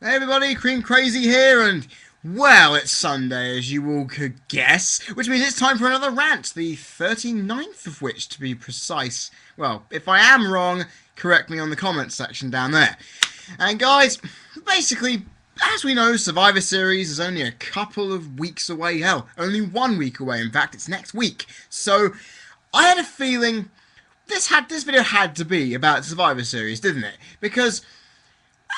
Hey everybody, Cream Crazy here, and well, it's Sunday as you all could guess, which means it's time for another rant, the 39th of which to be precise. Well, if I am wrong, correct me on the comments section down there. And guys, basically, as we know, Survivor Series is only a couple of weeks away, hell, only 1 week away, in fact, it's next week. So, I had a feeling this video had to be about Survivor Series, didn't it? Because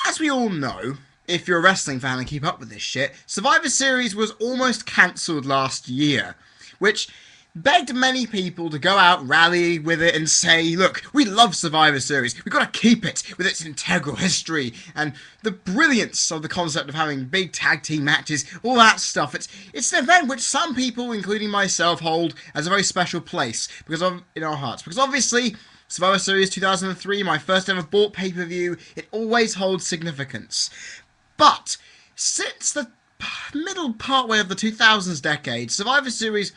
as we all know, if you're a wrestling fan and keep up with this shit, Survivor Series was almost cancelled last year, which begged many people to go out, rally with it, and say, look, we love Survivor Series, we've got to keep it with its integral history, and the brilliance of the concept of having big tag team matches, all that stuff. It's an event which some people, including myself, hold as a very special place in our hearts, because obviously Survivor Series 2003, my first ever bought pay-per-view, it always holds significance. But since the middle partway of the 2000s decade, Survivor Series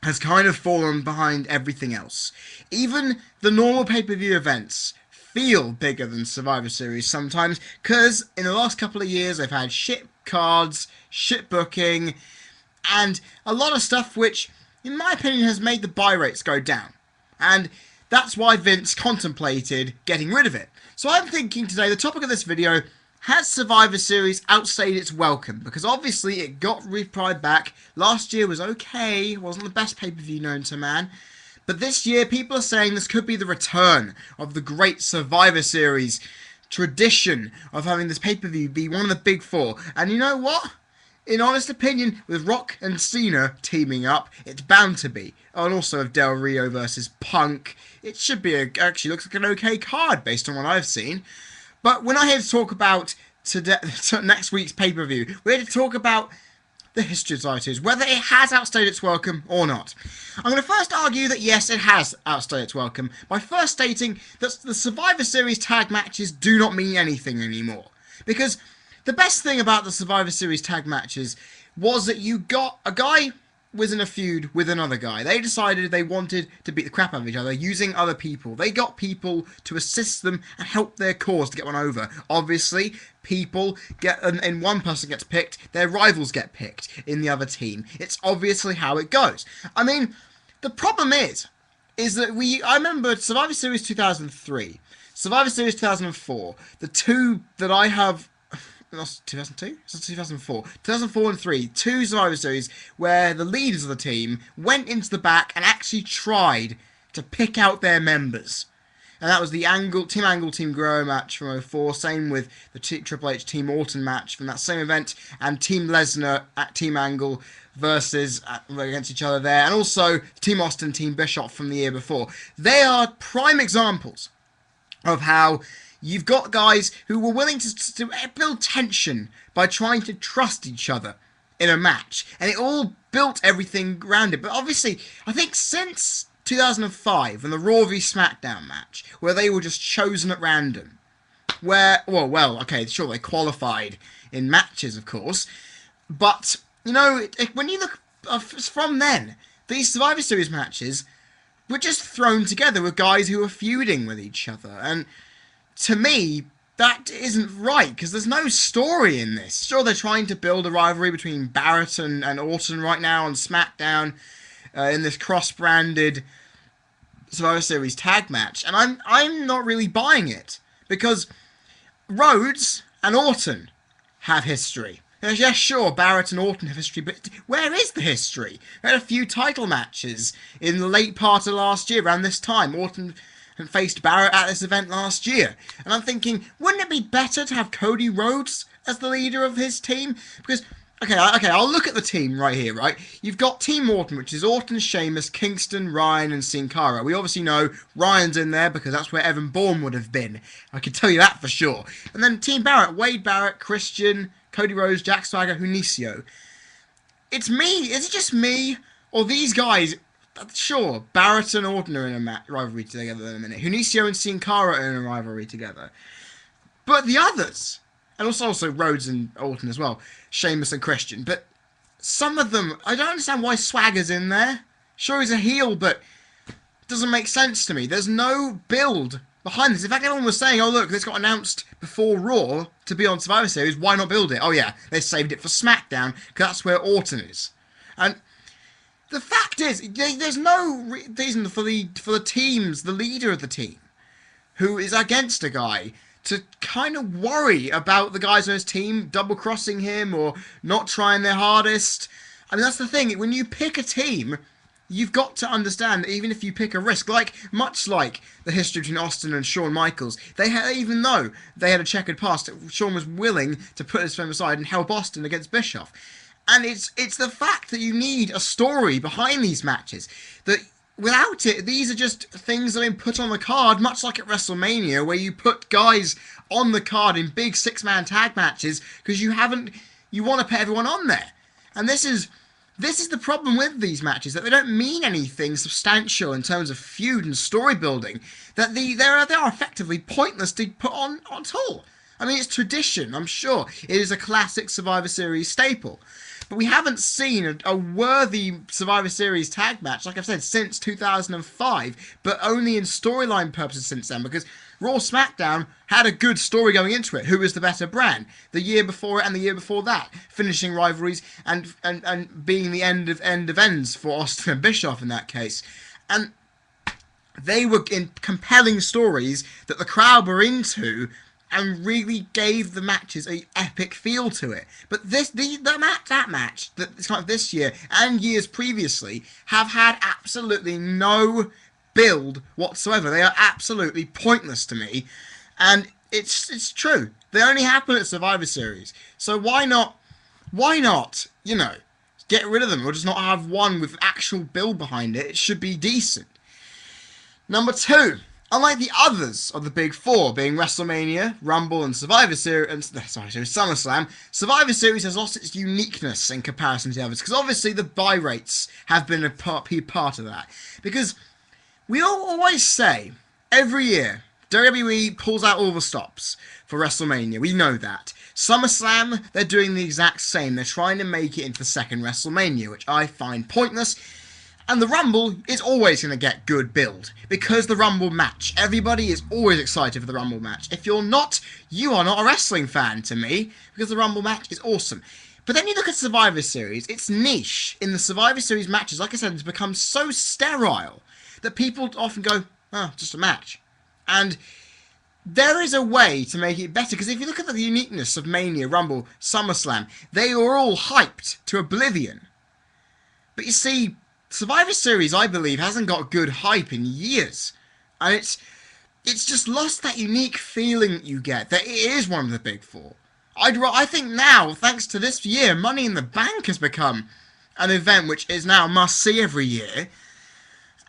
has kind of fallen behind everything else. Even the normal pay-per-view events feel bigger than Survivor Series sometimes, because in the last couple of years they've had shit cards, shit booking, and a lot of stuff which, in my opinion, has made the buy rates go down. And that's why Vince contemplated getting rid of it. So I'm thinking today, the topic of this video, has Survivor Series outstayed its welcome? Because obviously it got repried back. Last year was okay, it wasn't the best pay-per-view known to man. But this year people are saying this could be the return of the great Survivor Series tradition of having this pay-per-view be one of the big four. And you know what? In honest opinion, with Rock and Cena teaming up, it's bound to be. Oh, and also with Del Rio versus Punk, it should be actually looks like an okay card based on what I've seen. But we're not here to talk about next week's pay-per-view. We're here to talk about the history of Survivor Series, whether it has outstayed its welcome or not. I'm going to first argue that yes, it has outstayed its welcome, by first stating that the Survivor Series tag matches do not mean anything anymore. Because the best thing about the Survivor Series tag matches was that you got a guy was in a feud with another guy. They decided they wanted to beat the crap out of each other using other people. They got people to assist them and help their cause to get one over. Obviously, people get, and one person gets picked, their rivals get picked in the other team. It's obviously how it goes. I mean, the problem is that I remember Survivor Series 2003, Survivor Series 2004, the two that I have. 2002? 2004. 2004 and 3. Two Survivor Series where the leaders of the team went into the back and actually tried to pick out their members. And that was the Team Angle, Team Grow match from 04. Same with the Triple H Team Orton match from that same event. And Team Lesnar at Team Angle versus against each other there. And also Team Austin, Team Bischoff from the year before. They are prime examples of how you've got guys who were willing to build tension by trying to trust each other in a match. And it all built everything around it. But obviously, I think since 2005 and the Raw v SmackDown match, where they were just chosen at random, okay, sure, they qualified in matches, of course. But, you know, when you look from then, these Survivor Series matches were just thrown together with guys who were feuding with each other. And to me, that isn't right, because there's no story in this. Sure, they're trying to build a rivalry between Barrett and Orton right now on SmackDown in this cross-branded Survivor Series tag match, and I'm not really buying it, because Rhodes and Orton have history. Yes, sure, Barrett and Orton have history, but where is the history? We had a few title matches in the late part of last year, around this time. Orton and faced Barrett at this event last year. And I'm thinking, wouldn't it be better to have Cody Rhodes as the leader of his team? Because, okay, I'll look at the team right here, right? You've got Team Orton, which is Orton, Sheamus, Kingston, Ryan, and Sin Cara. We obviously know Ryan's in there because that's where Evan Bourne would have been. I can tell you that for sure. And then Team Barrett, Wade Barrett, Christian, Cody Rhodes, Jack Swagger, Junicio. It's me. Is it just me? Or these guys? Sure, Barrett and Orton are in a rivalry together in a minute. Junicio and Sin Cara are in a rivalry together. But the others, and also Rhodes and Orton as well, Sheamus and Christian, but some of them, I don't understand why Swagger's in there. Sure, he's a heel, but it doesn't make sense to me. There's no build behind this. In fact, everyone was saying, oh, look, this got announced before Raw to be on Survivor Series. Why not build it? Oh, yeah, they saved it for SmackDown because that's where Orton is. And the fact is, there's no reason for the teams, the leader of the team, who is against a guy, to kind of worry about the guys on his team double-crossing him or not trying their hardest. I mean, that's the thing. When you pick a team, you've got to understand that even if you pick a risk, much like the history between Austin and Shawn Michaels, even though they had a checkered past, Shawn was willing to put his friend aside and help Austin against Bischoff. And it's the fact that you need a story behind these matches. That without it, these are just things that have been put on the card, much like at WrestleMania, where you put guys on the card in big six-man tag matches because you want to put everyone on there. And this is the problem with these matches, that they don't mean anything substantial in terms of feud and story building, that they are effectively pointless to put on at all. I mean, it's tradition, I'm sure. It is a classic Survivor Series staple. But we haven't seen a worthy Survivor Series tag match, like I've said, since 2005, but only in storyline purposes since then, because Raw SmackDown had a good story going into it. Who is the better brand? The year before it and the year before that, finishing rivalries and being the end of ends for Austin and Bischoff in that case. And they were in compelling stories that the crowd were into, and really gave the matches a epic feel to it. But that match that's kind of this year and years previously have had absolutely no build whatsoever. They are absolutely pointless to me, and it's true. They only happen at Survivor Series. So why not, get rid of them, or just not have one with actual build behind it? It should be decent. Number 2. Unlike the others of the Big Four, being WrestleMania, Rumble, and SummerSlam, Survivor Series has lost its uniqueness in comparison to the others, because obviously the buy rates have been a part of that. Because we always say, every year, WWE pulls out all the stops for WrestleMania. We know that. SummerSlam, they're doing the exact same. They're trying to make it into the second WrestleMania, which I find pointless. And the Rumble is always going to get good build, because the Rumble match, everybody is always excited for the Rumble match. If you're not, you are not a wrestling fan to me, because the Rumble match is awesome. But then you look at Survivor Series, its niche in the Survivor Series matches, like I said, has become so sterile that people often go, oh, just a match. And there is a way to make it better, because if you look at the uniqueness of Mania, Rumble, SummerSlam, they were all hyped to oblivion. But you see, Survivor Series, I believe, hasn't got good hype in years. And it's just lost that unique feeling that you get, that it is one of the Big Four. I think now, thanks to this year, Money in the Bank has become an event which is now must-see every year.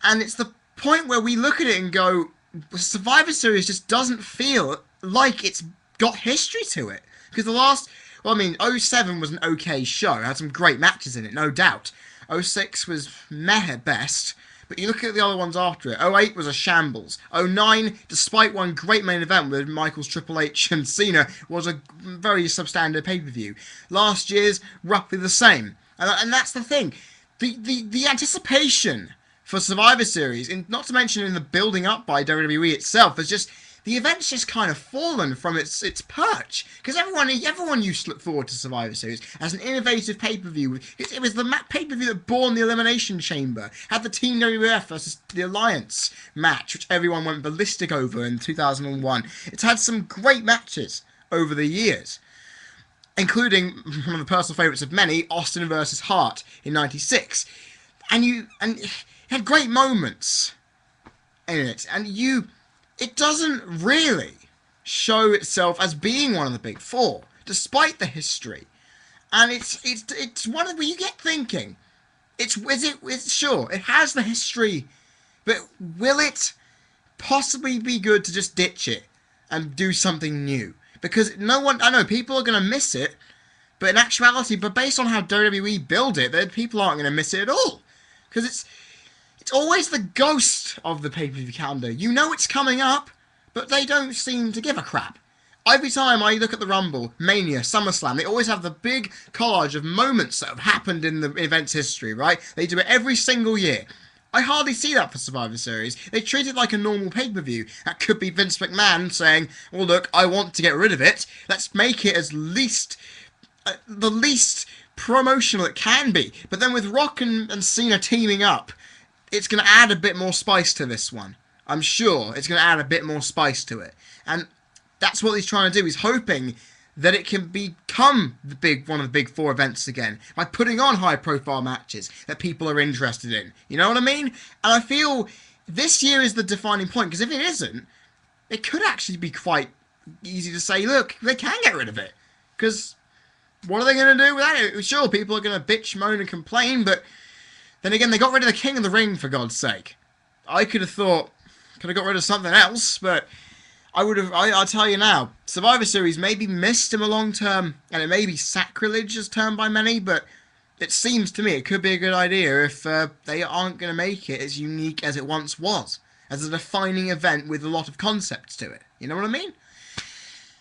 And it's the point where we look at it and go, Survivor Series just doesn't feel like it's got history to it. Because '07 was an okay show. It had some great matches in it, no doubt. '06 was meh at best, but you look at the other ones after it. '08 was a shambles. '09, despite one great main event with Michaels, Triple H and Cena, was a very substandard pay-per-view. Last year's roughly the same. And that's the thing. The anticipation for Survivor Series, not to mention in the building up by WWE itself, is just, the event's just kind of fallen from its perch. Because everyone used to look forward to Survivor Series as an innovative pay-per-view. It was the pay-per-view that born the Elimination Chamber. Had the Team WWF versus the Alliance match, which everyone went ballistic over in 2001. It's had some great matches over the years, including one of the personal favourites of many, Austin versus Hart in '96. And it had great moments in it. It doesn't really show itself as being one of the Big Four, despite the history. And it's one of where you get thinking, sure, it has the history, but will it possibly be good to just ditch it and do something new? Because I know people are going to miss it, but in actuality, based on how WWE build it, then people aren't going to miss it at all. Because it's always the ghost of the pay-per-view calendar. You know it's coming up, but they don't seem to give a crap. Every time I look at the Rumble, Mania, SummerSlam, they always have the big collage of moments that have happened in the event's history, right? They do it every single year. I hardly see that for Survivor Series. They treat it like a normal pay-per-view. That could be Vince McMahon saying, well, look, I want to get rid of it. Let's make it as the least promotional it can be. But then with Rock and Cena teaming up, it's going to add a bit more spice to this one. I'm sure it's going to add a bit more spice to it. And that's what he's trying to do. He's hoping that it can become one of the big four events again by putting on high-profile matches that people are interested in. You know what I mean? And I feel this year is the defining point, because if it isn't, it could actually be quite easy to say, look, they can get rid of it. Because what are they going to do without it? Sure, people are going to bitch, moan, and complain, but then again, they got rid of the King of the Ring, for God's sake. I could have got rid of something else, but I'll tell you now, Survivor Series maybe missed him a long term, and it may be sacrilege as termed by many, but it seems to me it could be a good idea if they aren't going to make it as unique as it once was, as a defining event with a lot of concepts to it. You know what I mean?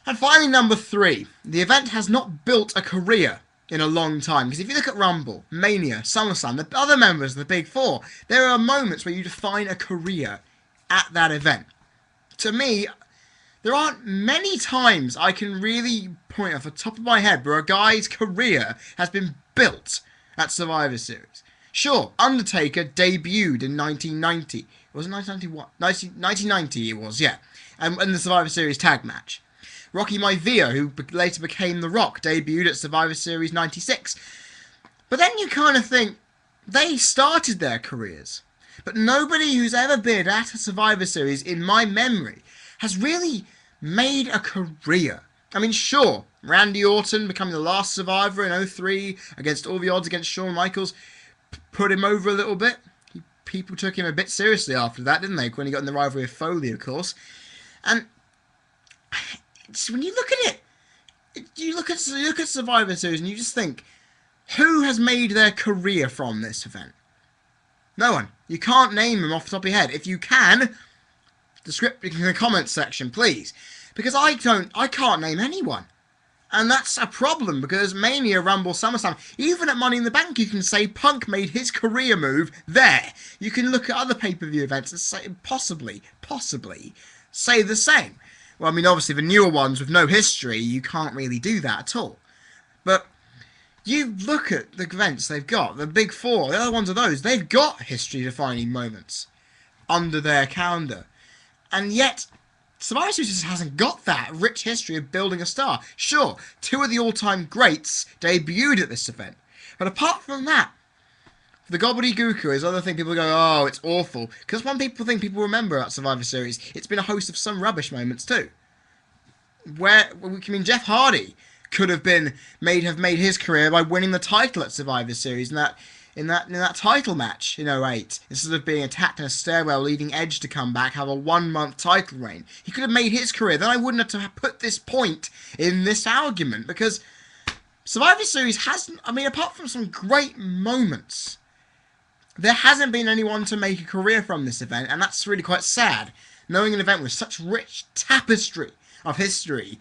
And finally, number 3, the event has not built a career in a long time, because if you look at Rumble, Mania, SummerSlam, the other members of the Big Four, there are moments where you define a career at that event. To me, there aren't many times I can really point off the top of my head where a guy's career has been built at Survivor Series. Sure, Undertaker debuted in 1990. Was it 1991? 1990 it was, yeah. And in the Survivor Series tag match. Rocky Maivia, who later became The Rock, debuted at Survivor Series 96. But then you kind of think, they started their careers. But nobody who's ever been at a Survivor Series, in my memory, has really made a career. I mean, sure, Randy Orton becoming the last survivor in 03 against all the odds against Shawn Michaels put him over a little bit. People took him a bit seriously after that, didn't they? When he got in the rivalry with Foley, of course. And when you look at it, you look at Survivor Series and you just think, who has made their career from this event? No one. You can't name them off the top of your head. If you can, descript in the comments section, please. Because I can't name anyone. And that's a problem, because Mania, Rumble, SummerSlam, even at Money in the Bank, you can say Punk made his career move there. You can look at other pay-per-view events and say, possibly, say the same. Well, I mean, obviously, the newer ones with no history, you can't really do that at all. But you look at the events they've got, the Big Four, the other ones of those, they've got history-defining moments under their calendar. And yet, Survivor Series just hasn't got that rich history of building a star. Sure, 2 of the all-time greats debuted at this event. But apart from that, the gobbledygooker is other thing people go, oh, it's awful. Because one people remember about Survivor Series, it's been a host of some rubbish moments too. Jeff Hardy could have made his career by winning the title at Survivor Series in that title match in 08. Instead of being attacked in a stairwell, leaving Edge to come back, have a 1-month title reign. He could have made his career. Then I wouldn't have to put this point in this argument, because Survivor Series hasn't, I mean, apart from some great moments, there hasn't been anyone to make a career from this event, and that's really quite sad. Knowing an event with such rich tapestry of history,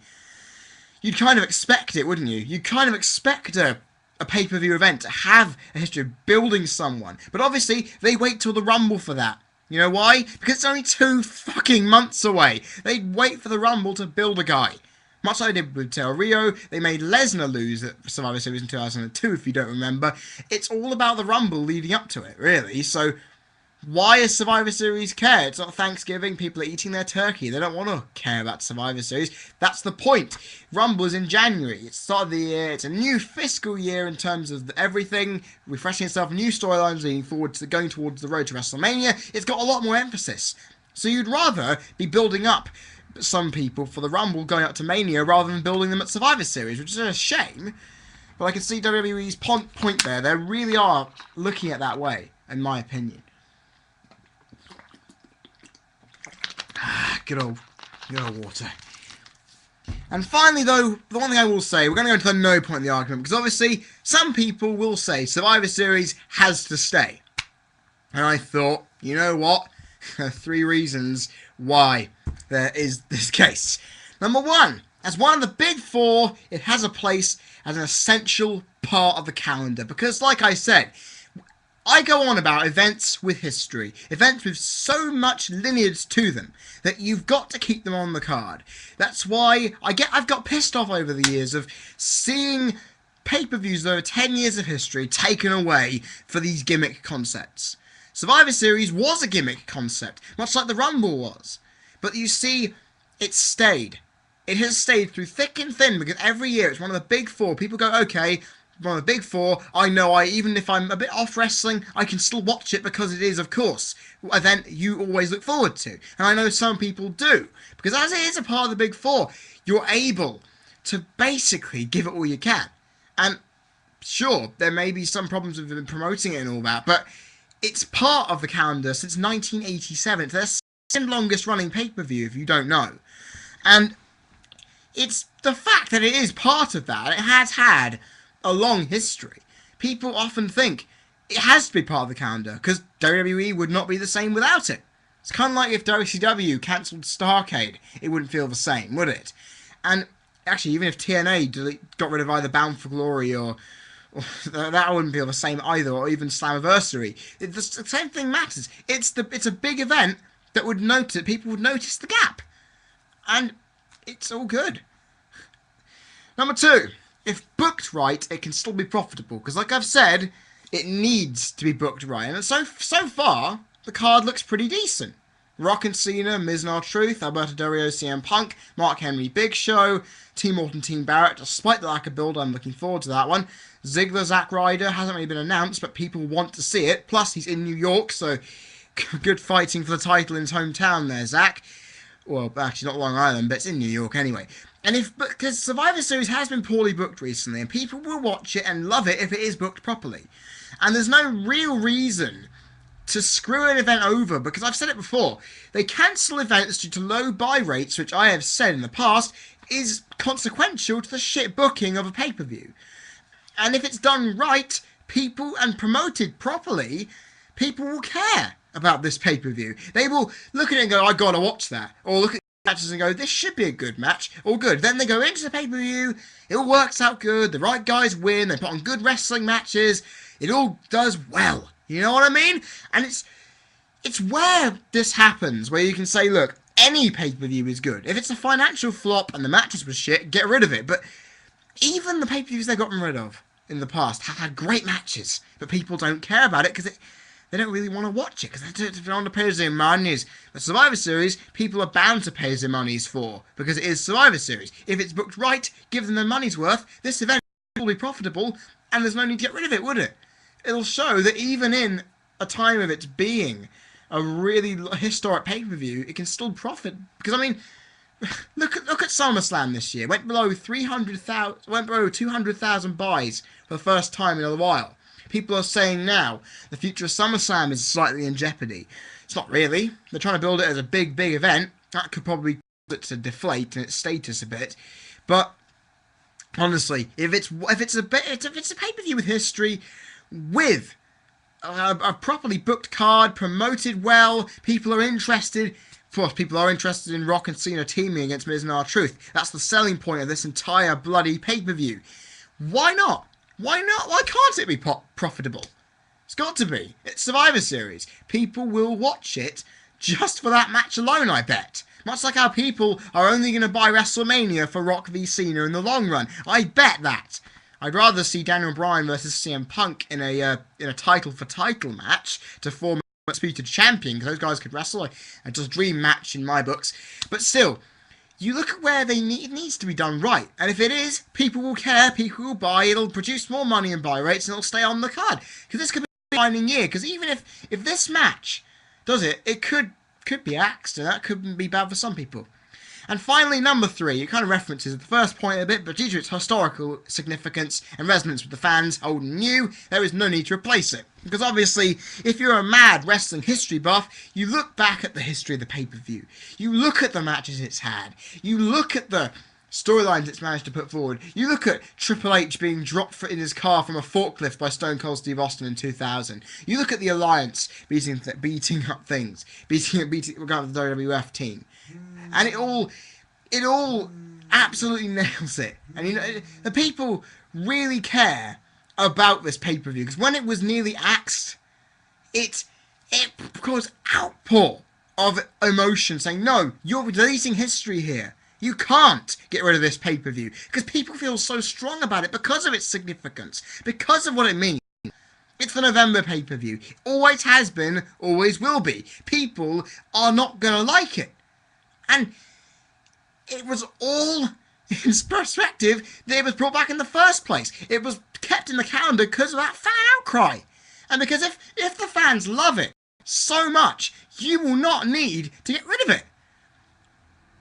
you'd kind of expect it, wouldn't you? You'd kind of expect a pay-per-view event to have a history of building someone. But obviously, they wait till the Rumble for that. You know why? Because it's only 2 fucking months away. They'd wait for the Rumble to build a guy. Much like they did with Del Rio, they made Lesnar lose at Survivor Series in 2002, if you don't remember. It's all about the Rumble leading up to it, really. So, why does Survivor Series care? It's not Thanksgiving, people are eating their turkey. They don't want to care about Survivor Series. That's the point. Rumble is in January. It's the start of the year. It's a new fiscal year in terms of everything, refreshing itself, new storylines, leading forward to going towards the road to WrestleMania. It's got a lot more emphasis. So you'd rather be building up some people for the Rumble going up to Mania rather than building them at Survivor Series, which is a shame. But I can see WWE's point there. They really are looking at that way, in my opinion. Good old water. And finally, though, the one thing I will say, we're going to go into the no point in the argument, because obviously, some people will say Survivor Series has to stay. And I thought, you know what? 3 reasons why there is this case. Number 1, as one of the Big Four, it has a place as an essential part of the calendar. Because, like I said, I go on about events with history, events with so much lineage to them that you've got to keep them on the card. That's why I've got pissed off over the years of seeing pay-per-views over 10 years of history taken away for these gimmick concepts. Survivor Series was a gimmick concept, much like the Rumble was. But you see, it stayed. It has stayed through thick and thin because every year it's one of the big four. People go, okay, one of the big four, even if I'm a bit off wrestling, I can still watch it because it is, of course, an event you always look forward to. And I know some people do. Because as it is a part of the big four, you're able to basically give it all you can. And sure, there may be some problems with promoting it and all that, but it's part of the calendar since 1987. It's their second longest running pay-per-view, if you don't know. And it's the fact that it is part of that. It has had a long history. People often think it has to be part of the calendar because WWE would not be the same without it. It's kind of like if WCW cancelled Starrcade, it wouldn't feel the same, would it? And actually, even if TNA got rid of either Bound for Glory or that wouldn't feel the same either, or even Slammiversary. The same thing matters. It's a big event that people would notice the gap, and it's all good. Number 2, if booked right, it can still be profitable because, like I've said, it needs to be booked right, and so far the card looks pretty decent. Rock and Cena, Miz and R-Truth, Alberto Del Rio, CM Punk, Mark Henry, Big Show, Team Orton, Team Barrett. Despite the lack of build, I'm looking forward to that one. Ziggler, Zack Ryder hasn't really been announced, but people want to see it. Plus, he's in New York, so good fighting for the title in his hometown there, Zack. Well, actually not Long Island, but it's in New York anyway. And because Survivor Series has been poorly booked recently, and people will watch it and love it if it is booked properly. And there's no real reason to screw an event over, because I've said it before, they cancel events due to low buy rates, which I have said in the past is consequential to the shit booking of a pay-per-view. And if it's done right, and promoted properly, people will care about this pay-per-view. They will look at it and go, I gotta watch that. Or look at matches and go, this should be a good match, or good. Then they go into the pay-per-view, it all works out good, the right guys win, they put on good wrestling matches, it all does well. You know what I mean? And it's where this happens, where you can say, look, any pay-per-view is good. If it's a financial flop and the matches were shit, get rid of it. But even the pay-per-views they've gotten rid of in the past have had great matches, but people don't care about it because they don't really want to watch it because they don't want to pay their monies. The Survivor Series, people are bound to pay their monies for because it is Survivor Series. If it's booked right, give them their money's worth, this event will be profitable and there's no need to get rid of it, would it? It'll show that even in a time of it being a really historic pay-per-view, it can still profit. Because, I mean, look at SummerSlam this year. Went below 200,000 buys for the first time in a while. People are saying now the future of SummerSlam is slightly in jeopardy. It's not really. They're trying to build it as a big event. That could probably cause it to deflate in its status a bit. But honestly, if it's a pay-per-view with history, with a properly booked card, promoted well, people are interested. Of course, people are interested in Rock and Cena teaming against Miz and R-Truth. That's the selling point of this entire bloody pay-per-view. Why not? Why not? Why can't it be profitable? It's got to be. It's Survivor Series. People will watch it just for that match alone, I bet. Much like how people are only going to buy WrestleMania for Rock v Cena in the long run. I bet that. I'd rather see Daniel Bryan versus CM Punk in a title-for-title match to form a undisputed champion, because those guys could wrestle. A just dream match in my books. But still, you look at where it needs to be done right. And if it is, people will care, people will buy, it'll produce more money and buy rates, and it'll stay on the card. Because this could be a defining year. Because even if this match does it, it could be axed, and that could be bad for some people. And finally, number 3, it kind of references the first point a bit, but due to its historical significance and resonance with the fans, old and new, there is no need to replace it. Because obviously, if you're a mad wrestling history buff, you look back at the history of the pay-per-view. You look at the matches it's had. You look at the storylines it's managed to put forward. You look at Triple H being dropped in his car from a forklift by Stone Cold Steve Austin in 2000. You look at the Alliance beating up things, beating the WWF team. And it all absolutely nails it. And you know, the people really care about this pay-per-view, because when it was nearly axed it caused outpour of emotion saying, no, you're deleting history here. You can't get rid of this pay-per-view because people feel so strong about it because of its significance, because of what it means. It's the November pay-per-view. Always has been, always will be. People are not going to like it. And it was all in perspective that it was brought back in the first place. It was kept in the calendar because of that fan outcry. And because if the fans love it so much, you will not need to get rid of it.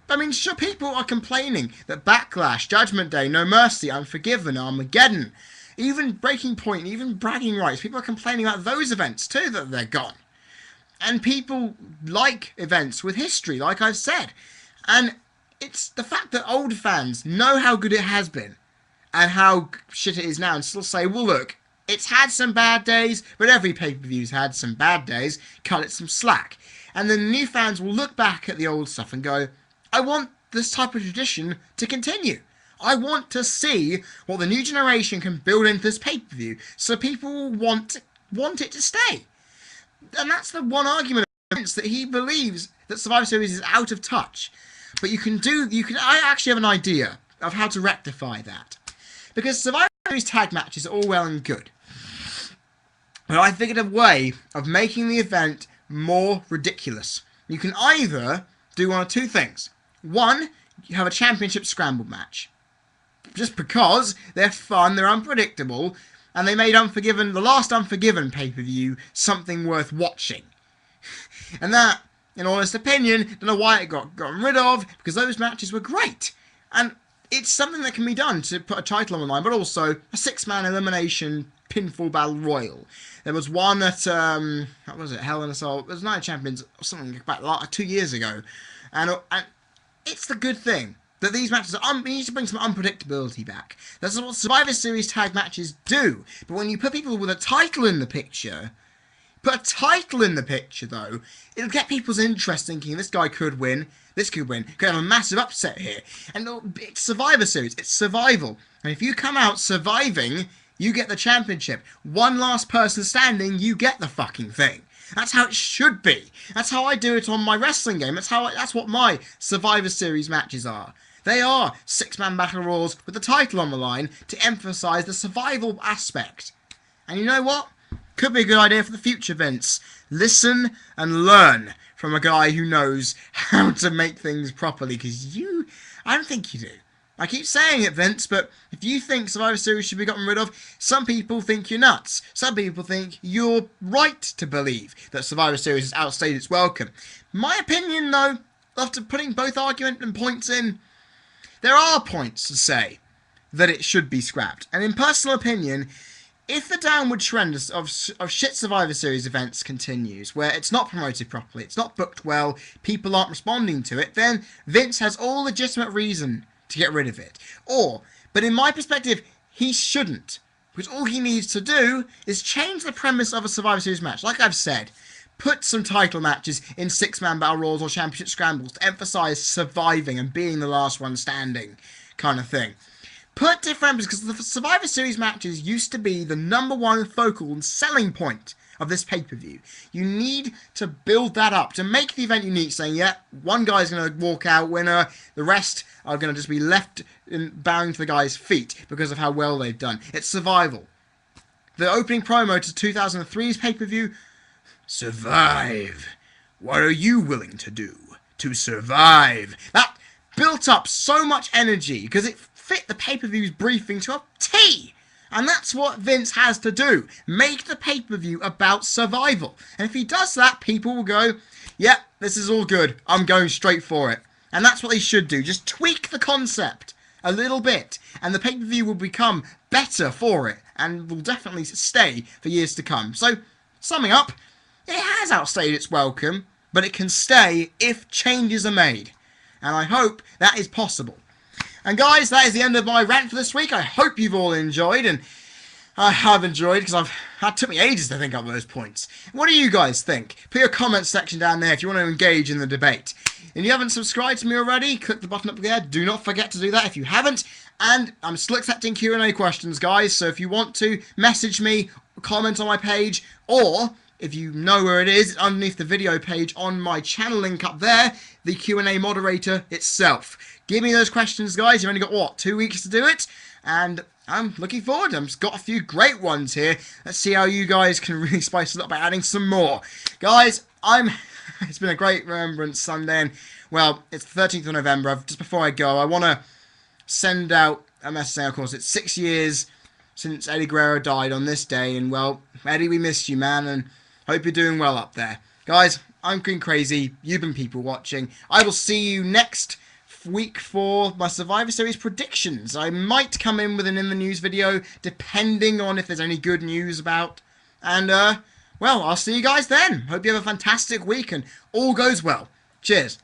I mean, sure, people are complaining that Backlash, Judgment Day, No Mercy, Unforgiven, Armageddon, even Breaking Point, even Bragging Rights, people are complaining about those events too, that they're gone. And people like events with history, like I've said. And it's the fact that old fans know how good it has been and how shit it is now and still say, well, look, it's had some bad days, but every pay-per-view's had some bad days, cut it some slack. And then new fans will look back at the old stuff and go, I want this type of tradition to continue. I want to see what the new generation can build into this pay-per-view so people want it to stay. And that's the one argument of Vince, that he believes that Survivor Series is out of touch. But I actually have an idea of how to rectify that. Because Survivor Series tag matches are all well and good. But I figured a way of making the event more ridiculous. You can either do one of two things. One, you have a championship scramble match. Just because they're fun, they're unpredictable, and they made Unforgiven, the last Unforgiven pay-per-view, something worth watching. And that, in honest opinion, don't know why it got gotten rid of, because those matches were great. And it's something that can be done to put a title on the line, but also a 6-man elimination pinfall battle royal. There was one at, what was it, Hell in a Cell, it was Night of Champions, or something about like 2 years ago. And it's the good thing that these matches we need to bring some unpredictability back. That's what Survivor Series tag matches do. But when you put people with a title in the picture, though, it'll get people's interest thinking this guy could win, this could win, could have a massive upset here. And it's Survivor Series, it's survival. And if you come out surviving, you get the championship. One last person standing, you get the fucking thing. That's how it should be. That's how I do it on my wrestling game. That's what my Survivor Series matches are. They are 6-man battle royals with the title on the line to emphasise the survival aspect. And you know what? Could be a good idea for the future, Vince. Listen and learn from a guy who knows how to make things properly, because I don't think you do. I keep saying it, Vince, but if you think Survivor Series should be gotten rid of, some people think you're nuts. Some people think you're right to believe that Survivor Series has outstayed its welcome. My opinion, though, after putting both argument and points in, there are points to say that it should be scrapped. And in personal opinion, if the downward trend of shit Survivor Series events continues, where it's not promoted properly, it's not booked well, people aren't responding to it, then Vince has all legitimate reason to get rid of it. But in my perspective, he shouldn't. Because all he needs to do is change the premise of a Survivor Series match. Like I've said, put some title matches in 6-man battle royals or championship scrambles to emphasise surviving and being the last one standing kind of thing. Put different emphasis, because the Survivor Series matches used to be the #1 focal and selling point of this pay-per-view. You need to build that up to make the event unique, saying, yeah, one guy's going to walk out winner, the rest are going to just be left bowing to the guy's feet because of how well they've done. It's survival. The opening promo to 2003's pay-per-view, survive. What are you willing to do to survive? That built up so much energy because it fit the pay-per-view's briefing to a T. And that's what Vince has to do. Make the pay-per-view about survival. And if he does that, people will go, yeah, this is all good. I'm going straight for it. And that's what they should do. Just tweak the concept a little bit. And the pay-per-view will become better for it. And will definitely stay for years to come. So, summing up, it has outstayed its welcome. But it can stay if changes are made. And I hope that is possible. And guys, that is the end of my rant for this week. I hope you've all enjoyed, and I have enjoyed, because it took me ages to think up those points. What do you guys think? Put your comments section down there if you want to engage in the debate. And if you haven't subscribed to me already, click the button up there. Do not forget to do that if you haven't. And I'm still accepting Q&A questions, guys, so if you want to message me, comment on my page, or If you know where it is, it's underneath the video page on my channel link up there, the Q&A moderator itself. Give me those questions, guys. You've only got, what, 2 weeks to do it? And I'm looking forward. I've got a few great ones here. Let's see how you guys can really spice it up by adding some more. Guys, it's been a great Remembrance Sunday, and, well, it's the 13th of November. Just before I go, I want to send out a message saying, of course, it's 6 years since Eddie Guerrero died on this day, and, well, Eddie, we missed you, man, and hope you're doing well up there. Guys, I'm Green Crazy. You've been people watching. I will see you next week for my Survivor Series predictions. I might come in with an In the News video, depending on if there's any good news about. And, well, I'll see you guys then. Hope you have a fantastic week and all goes well. Cheers.